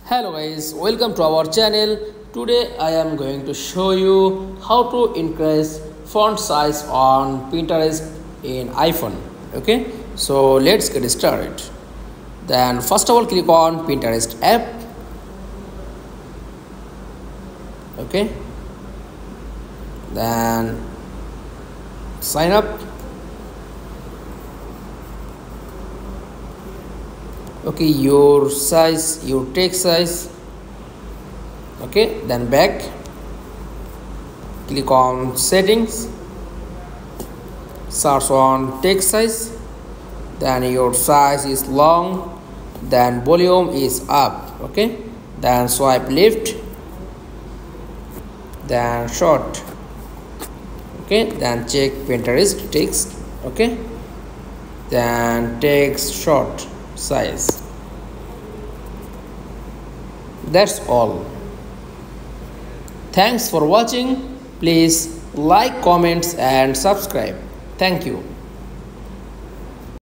Hello guys, welcome to our channel. Today I am going to show you how to increase font size on Pinterest in iPhone. Okay, so let's get started. Then first of all click on Pinterest app. Okay, then sign up. Okay, your text size. Okay, then back, click on settings, search on text size, then your size is long, then volume is up. Okay, then swipe left, then short. Okay, then check Pinterest text. Okay, then text short size. That's all. Thanks for watching. Please like, comments and subscribe. Thank you.